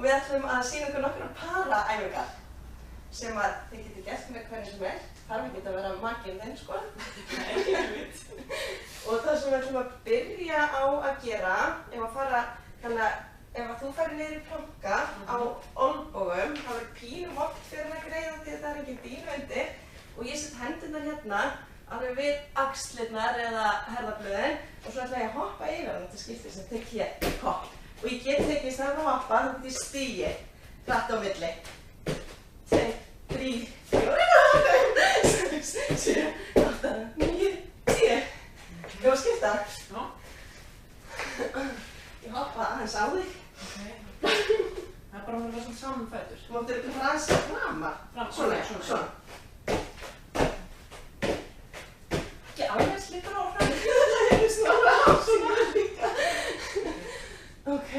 við ætlum að sýna ykkur nokkrar paraæfingar sem að þið getið gert með hvernig sem er. Þarf ekki að vera makinn þinn, sko. Og það sem við ætlum að byrja á að gera, ef þú farir niður í planka á olnbogum, þá verður pínu vont fyrir að greiða því að það er engin dýnu undir. Og ég set hendurnar hérna alveg við axlirnar eða herðablöðin og svo ætla ég að hoppa yfir hann til skiptis sem tek hér hopp. Og ég get tekið í staðan að hoppa, þá get ég stigið hratt á milli. 2, 3, 4, 5, 6, 7, 8, 9, 10. Ég var að skipta. Já. Ég hoppa aðeins á þig. Það er bara að vera svona samanfætur. Þú máttir ekki fara aðeins að framar. Svona. Ekki alveg slíkur áfram. Það er svona áfram líka. Ok,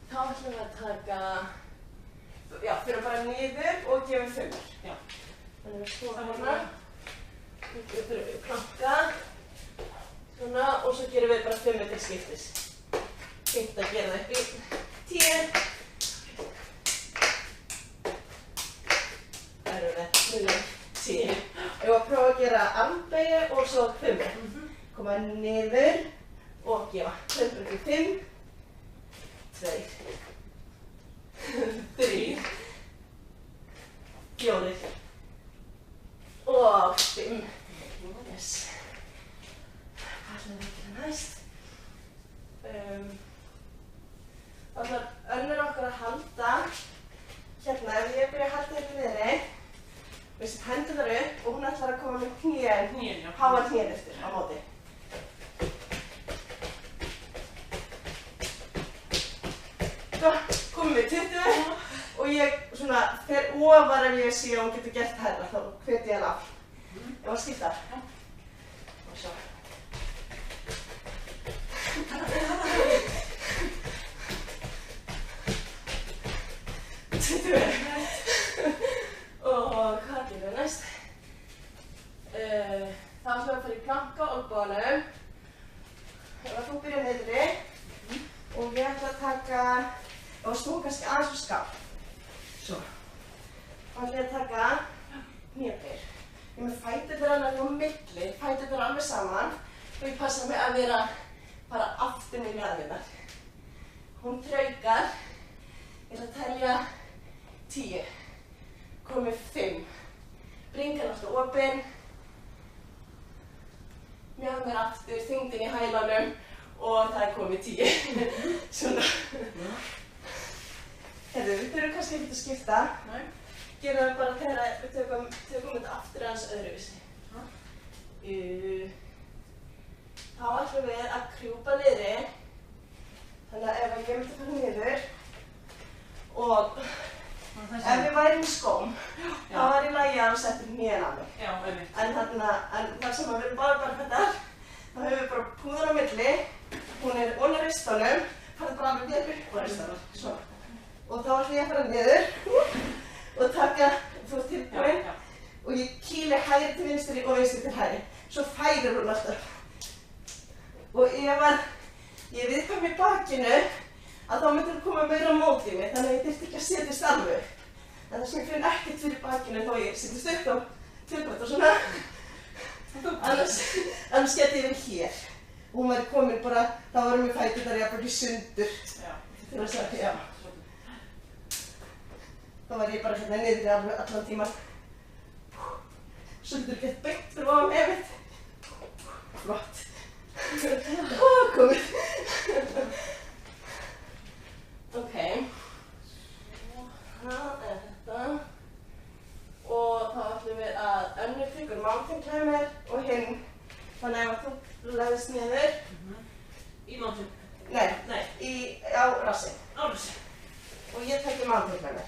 þá ætlum við að taka, fyrir bara niður og gefum 5. Já. Þannig við skoðum hérna, við fyrir við planka, svona, og svo gerum við bara 5 til skiptis. Fínt að gera það upp í 10. Það eru við 0, 10. Ég var að prófa að gera armbeygju og svo 5. Koma niður og gefa 5, 2, 3, 4 og 5. Yes. Hvað ætlum við að gera næst? Þá ætlar önnur okkar að halda hérna, ef ég byrja að halda hérna niðri, við setjum hendurnar upp og hún ætlar að koma með knén, háa knén eftir á móti. Svo komum við 20 og ég svona fer ofar ef ég sé að hún getur gert herra, þá hvet ég hann af. Ef hann skiptar. Og svo. Og hvað gerum við næst? Þá ætlum við að fara í planka á olnboganum. Ef þú byrjar niðri og ég ætla að taka, og snúa kannski aðeins úr skáp. Svo. Þá ætla ég að taka hnébeygju. Ég er með fæturnar alveg á milli, fæturnar alveg saman og ég passa mig að vera bara aftur með mjaðmirnar. Hún traukar, ég ætla að telja 10, komið 5, bringan alltaf opinn, mjaðmir aftur, þyngdin í hælanum og það er komið 10. Svona. Heyrðu, við þurfum kannski ekkert að skipta. Nei. Gerum það bara þegar við tökum þetta aftur aðeins öðruvísi. Þá ætlum við að krjúpa niðri. Þannig að ef ég myndi fara niður og ef við værum í skóm, þá var í lagi að setja hnén á mig. Já, einmitt. En þar sem við erum bara barfættar, þá höfum við bara púðan á milli, hún er ofan á ristunum, farið bara alveg niður upp á ristunum. Svona. Og þá ætlum ég að fara niður og taka, þú ert tilbúin, og ég kýli hægri til vinstri og vinstri til hægri. Svo færir hún alltaf. Og ég er viðkvæm í bakinu, að þá myndir koma meira á móti mig, þannig að ég þyrfti ekki að setjast alveg. En það sem ég finn ekkert fyrir bakinu þá ég setjast upp á tilbúin og svona. Annars geti ég vel hér. Og hún væri komin bara, þá varum við fæturnar jafnvel í sundur. Til að segja, Þá var ég bara hérna niðri allan tíman. Sundur gett beint fyrir ofan efinn. Flott. Komið. Ok. Það er þetta. Og þá ætlum við að önnur tekur mountain climber og hinn. Þannig að þú legðist niður. Í mountain? Nei, á rassin. Á rassin. Og ég tekið mountain climber.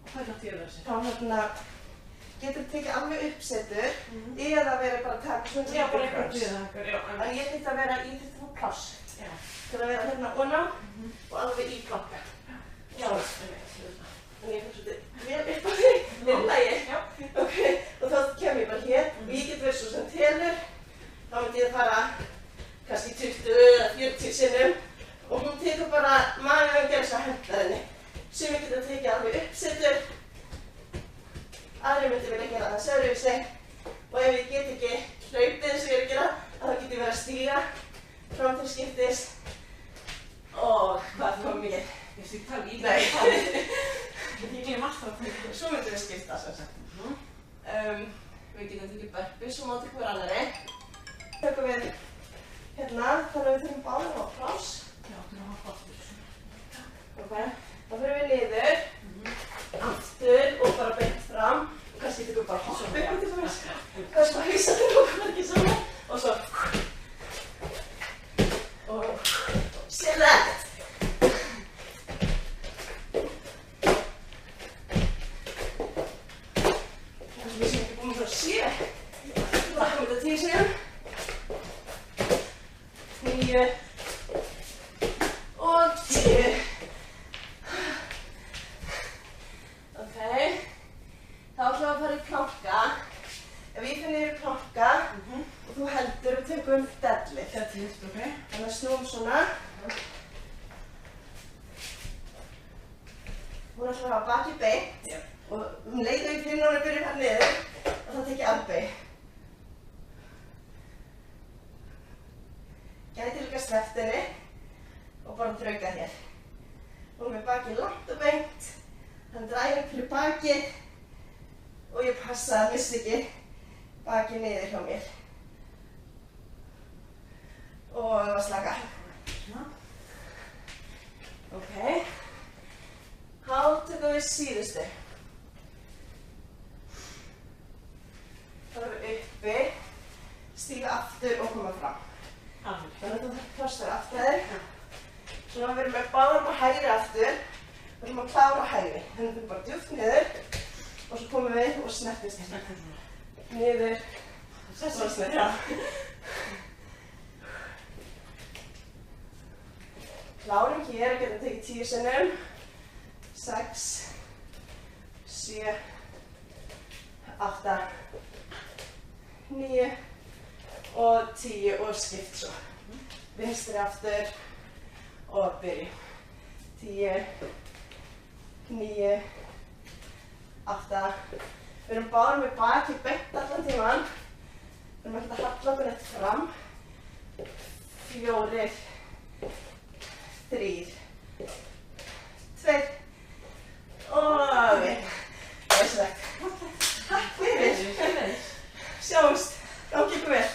Og hvað er það að rassin? Þá getur tekið alveg uppsetur eða verið bara að taka svona Já, bara eitthvað hliðahækkar, já. En ég þyrfti að vera í þetta pláss. Já. Til að vera hérna ofan á og alveg í planka. Já, Þannig ég fyrir svolítið vel upp á því, lagi. Já. Ok, og þá kem ég bara hér og ég get verið svo sem telur. Þá myndi ég fara kannski 20 eða 40 sinnum og hún tekur bara maður að gera þess að henda henni. aðrir myndi vilja gera það öðruvísi. Og ef ég get ekki hlaupið eins og ég er að gera, þá get ég verið að stíga fram til skiptis. Og hvað það var mikið? Ég sé tala í Nei. Ég glem alltaf að tala. Svo myndum við skipta sem sagt. Við getum tekið burpees á móti hver annarri. Tökum við hérna, þannig að við þurfum báðir á pláss. Já, þú erum að hoppa aftur. Ok, þá fyrir við niður, aftur og bara beint fram. Og kannski tökum við bara hopp upp út í fyrir. Kannski bara hýsa til okkur ekki saman. Og svo. Og select. Við sem ekki búin að sé. Það komið þetta 10 sinnum. 9 og 10. Ok. Þá ætlum við að fara í planka. Ef ég finn niður í planka og þú heldur og tökum deadlift. Deadlift, ok. Þannig að snúum svona. Hún ætlar að hafa bakið beint. Og leið og ég finn hún að byrja hérna niður og þá tek ég armbeig. Gæti líka sleppt henni og bara þrauka hér. Hún er með bakið langt og beint. Hann drægir upp fyrir bakið og ég passa að missa ekki bakið niður hjá mér. Og að slaka. Ok. Þá tökum við síðustu. Þá erum við uppi, stíga aftur og koma fram. Þannig að þú kastar aftur. Svona við erum með báðar á hægri aftur. Við erum að klára hægri. Þannig að við erum bara djúpt niður og svo komum við og snertumst hérna. Niður og snertumst. Já. Klárum hér og getum tekið 10 sinnum. 6, 7, 8, 9 og 10 og skipt svo. Vinstri aftur og byrjum. 10, 9, 8. Við erum báðar með bakið beint allan tíman. Við erum ekkert að halla okkur eitt fram. 4, 3, 2 og við. Takk fyrir. Sjáumst. Gangi ykkur vel.